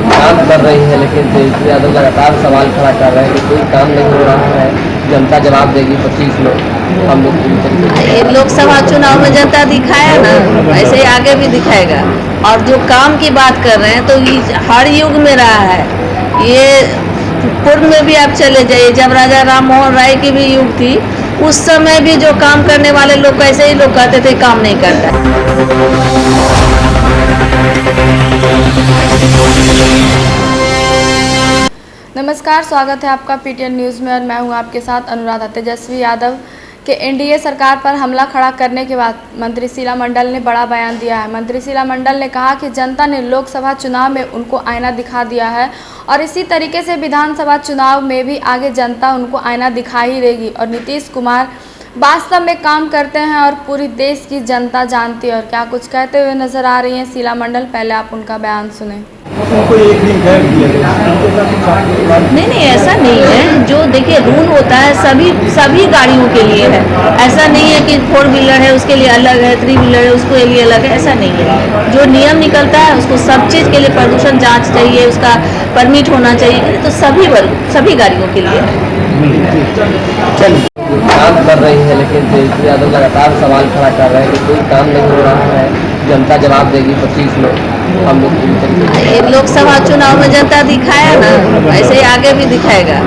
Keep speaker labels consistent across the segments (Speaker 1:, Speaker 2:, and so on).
Speaker 1: काम कर रही है, लेकिन तेजस्वी यादव लगातार सवाल खड़ा कर रहे हैं कि कोई काम नहीं हो रहा है, जनता जवाब देगी 25 में। हम लोग
Speaker 2: लोकसभा चुनाव में जनता दिखाया ना, ऐसे ही आगे भी दिखाएगा। और जो काम की बात कर रहे हैं तो ये हर युग में रहा है। ये पूर्व में भी आप चले जाइए, जब राजा राम मोहन राय की भी युग थी, उस समय भी जो काम करने वाले लोग ऐसे ही लोग कहते थे काम नहीं करता।
Speaker 3: नमस्कार, स्वागत है आपका पीटीएन न्यूज़ में और मैं हूं आपके साथ अनुराधा। तेजस्वी यादव के एनडीए सरकार पर हमला खड़ा करने के बाद मंत्री शीला मंडल ने बड़ा बयान दिया है। मंत्री शीला मंडल ने कहा कि जनता ने लोकसभा चुनाव में उनको आईना दिखा दिया है और इसी तरीके से विधानसभा चुनाव में भी आगे जनता उनको आईना दिखा ही देगी। और नीतीश कुमार वास्तव में काम करते हैं और पूरी देश की जनता जानती है। और क्या कुछ कहते हुए नजर आ रही हैं शीला मंडल, पहले आप उनका बयान सुने।
Speaker 2: नहीं, ऐसा नहीं है। जो देखिए रूल होता है सभी गाड़ियों के लिए है। ऐसा नहीं है कि 4 व्हीलर है उसके लिए अलग है, 3 व्हीलर है उसके लिए अलग है, ऐसा नहीं है। जो नियम निकलता है उसको सब चीज़ के लिए प्रदूषण जांच चाहिए, उसका परमिट होना चाहिए, तो सभी गाड़ियों के लिए है।
Speaker 1: काम कर रही है, लेकिन तेजस्वी यादव लगातार सवाल खड़ा कर रहे हैं कि कोई काम नहीं हो रहा है, जनता जवाब देगी 25 में। हम लोग
Speaker 2: लोकसभा चुनाव में जनता दिखाया ना, ऐसे ही आगे भी दिखाएगा।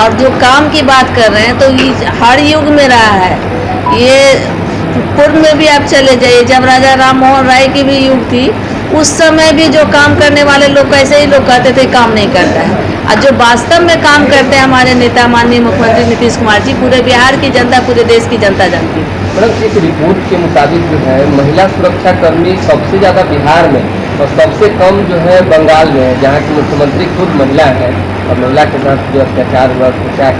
Speaker 2: और जो काम की बात कर रहे हैं तो ये हर युग में रहा है। ये पूर्व में भी आप चले जाइए, जब राजा राम मोहन राय की भी युग थी, उस समय भी जो काम करने वाले लोग ऐसे ही लोग कहते थे काम नहीं करता है। और जो वास्तव में काम करते हैं हमारे नेता माननीय मुख्यमंत्री नीतीश कुमार जी, पूरे बिहार की जनता, पूरे देश की जनता जानती है।
Speaker 1: मैडम, एक रिपोर्ट के मुताबिक जो है महिला सुरक्षा कर्मी सबसे ज़्यादा बिहार में और सबसे कम जो है बंगाल में है, जहाँ की मुख्यमंत्री खुद महिला है और महिला के साथ जो अत्याचार हुआ तो क्या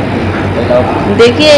Speaker 2: देखिए,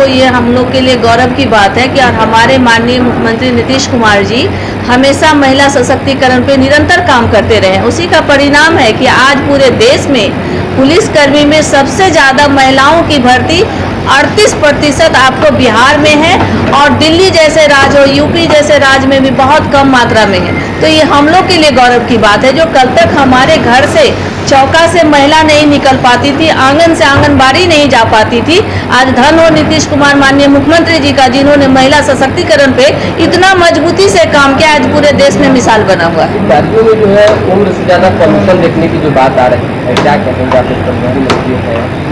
Speaker 2: ये हम लोग के लिए गौरव की बात है कि और हमारे माननीय मुख्यमंत्री नीतीश कुमार जी हमेशा महिला सशक्तिकरण पे निरंतर काम करते रहे। उसी का परिणाम है कि आज पूरे देश में पुलिसकर्मी में सबसे ज़्यादा महिलाओं की भर्ती 38% आपको बिहार में है और दिल्ली जैसे राज्य और यूपी जैसे राज्य में भी बहुत कम मात्रा में है। तो ये हम लोग के लिए गौरव की बात है। जो कल तक हमारे घर से चौका से महिला नहीं निकल पाती थी, आंगन से आंगनबाड़ी नहीं जा पाती थी, आज धन हो नीतीश कुमार माननीय मुख्यमंत्री जी का, जिन्होंने महिला सशक्तिकरण पे इतना मजबूती से काम किया, आज पूरे देश में मिसाल बना हुआ है।
Speaker 1: राज्यों में जो है उम्र से ज़्यादा प्रदूषण देखने की जो बात आ रही है, क्या कहेंगे आप?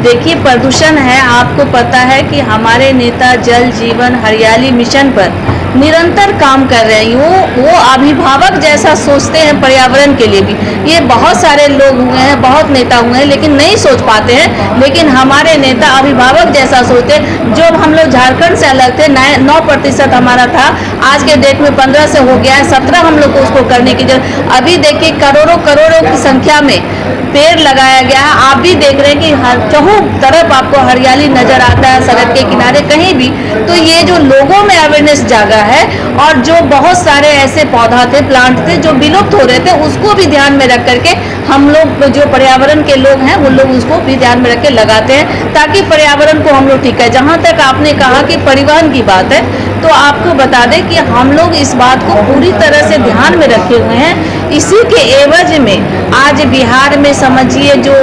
Speaker 2: देखिए, प्रदूषण है, आपको पता है कि हमारे नेता जल जीवन हरियाली मिशन पर निरंतर काम कर रहे हैं। वो अभिभावक जैसा सोचते हैं पर्यावरण के लिए भी। ये बहुत सारे लोग हुए हैं, बहुत नेता हुए हैं, लेकिन नहीं सोच पाते हैं। लेकिन हमारे नेता अभिभावक जैसा सोचते हैं। जो हम लोग झारखंड से अलग थे, 9% हमारा था, आज के डेट में 15 से हो गया है, 17 हम लोग को उसको करने की जरूरत। अभी देखिए करोड़ों की संख्या में पेड़ लगाया गया है। आप भी देख रहे हैं कि हर चौहू तरफ आपको हरियाली नजर आता है, सड़क के किनारे कहीं भी। तो ये जो लोगों में अवेयरनेस जागा है और जो बहुत सारे ऐसे पौधा थे, प्लांट थे जो विलुप्त हो रहे थे, उसको भी ध्यान में रख करके हम लोग जो पर्यावरण के लोग हैं वो लोग उसको भी ध्यान में रख के लगाते हैं, ताकि पर्यावरण को हम लोग ठीक है। जहाँ तक आपने कहा कि परिवहन की बात है, तो आपको बता दें कि हम लोग इस बात को पूरी तरह से ध्यान में रखे हुए हैं। इसी के एवज में आज बिहार में समझिए जो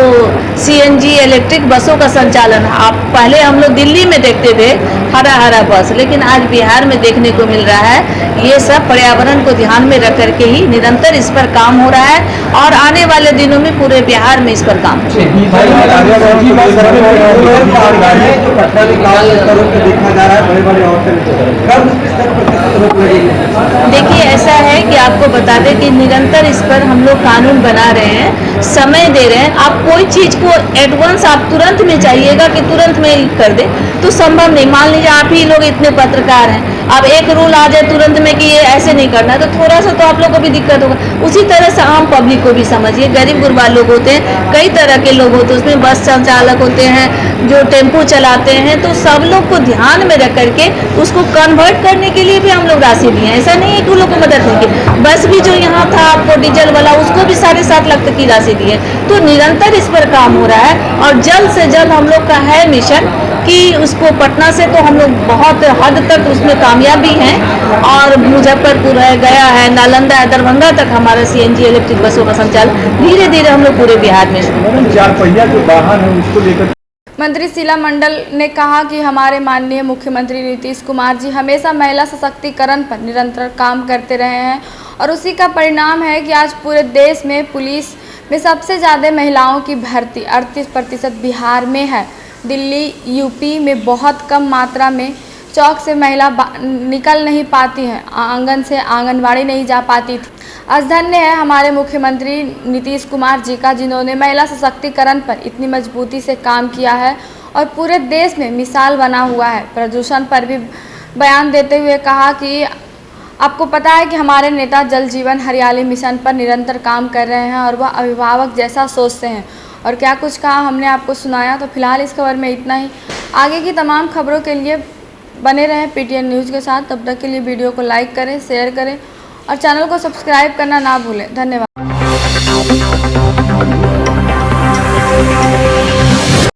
Speaker 2: CNG इलेक्ट्रिक बसों का संचालन, आप पहले हम लोग दिल्ली में देखते थे हरा बस, लेकिन आज बिहार में देखने को मिल रहा है। ये सब पर्यावरण को ध्यान में रख करके ही निरंतर इस पर काम हो रहा है और आने वाले दिनों में पूरे बिहार में इस पर काम देखिए, ऐसा है कि आपको बता दें कि निरंतर इस पर हम लोग कानून बना रहे हैं, समय दे रहे हैं। आप कोई चीज़ को एडवांस आप तुरंत में चाहिएगा कि तुरंत में कर दे तो संभव नहीं। मान लीजिए आप ही लोग इतने पत्रकार हैं, अब एक रूल आ जाए तुरंत में कि ये ऐसे नहीं करना, तो थोड़ा सा तो आप लोगों को भी दिक्कत होगा। उसी तरह से आम पब्लिक को भी समझिए, गरीब गुरबा लोग होते हैं, कई तरह के लोग होते हैं, उसमें बस संचालक होते हैं, जो टेम्पो चलाते हैं, तो सब लोग को ध्यान में रख करके उसको कन्वर्ट करने के लिए भी हम लोग राशि दिए हैं। ऐसा नहीं है कि उन लोग को मदद नहीं की। बस भी जो यहाँ था आपको डीजल वाला, उसको भी 7.5 लाख तक की राशि दी है। तो निरंतर इस पर काम हो रहा है और जल्द से जल्द हम लोग का है मिशन बाकी उसको पटना से तो हम लोग बहुत हद तक उसमें कामयाब भी हैं, और मुजफ्फरपुर है, गया है, नालंदा है, दरभंगा तक हमारा CNG इलेक्ट्रिक बसों का संचालन धीरे धीरे हम लोग पूरे बिहार में शुरू
Speaker 4: मैडम 4 पहिया जो वाहन है उसको लेकर
Speaker 3: मंत्री शीला मंडल ने कहा कि हमारे माननीय मुख्यमंत्री नीतीश कुमार जी हमेशा महिला सशक्तिकरण पर निरंतर काम करते रहे हैं, और उसी का परिणाम है कि आज पूरे देश में पुलिस में सबसे ज़्यादा महिलाओं की भर्ती 38% बिहार में है। दिल्ली, यूपी में बहुत कम मात्रा में चौक से महिला निकल नहीं पाती हैं, आंगन से आंगनबाड़ी नहीं जा पाती थी। आज धन्य है हमारे मुख्यमंत्री नीतीश कुमार जी का, जिन्होंने महिला सशक्तिकरण पर इतनी मजबूती से काम किया है और पूरे देश में मिसाल बना हुआ है। प्रदूषण पर भी बयान देते हुए कहा कि आपको पता है कि हमारे नेता जल जीवन हरियाली मिशन पर निरंतर काम कर रहे हैं और वह अभिभावक जैसा सोचते हैं, और क्या कुछ कहा हमने आपको सुनाया। तो फिलहाल इस खबर में इतना ही। आगे की तमाम खबरों के लिए बने रहें PTN न्यूज़ के साथ। तब तक के लिए वीडियो को लाइक करें, शेयर करें और चैनल को सब्सक्राइब करना ना भूलें। धन्यवाद।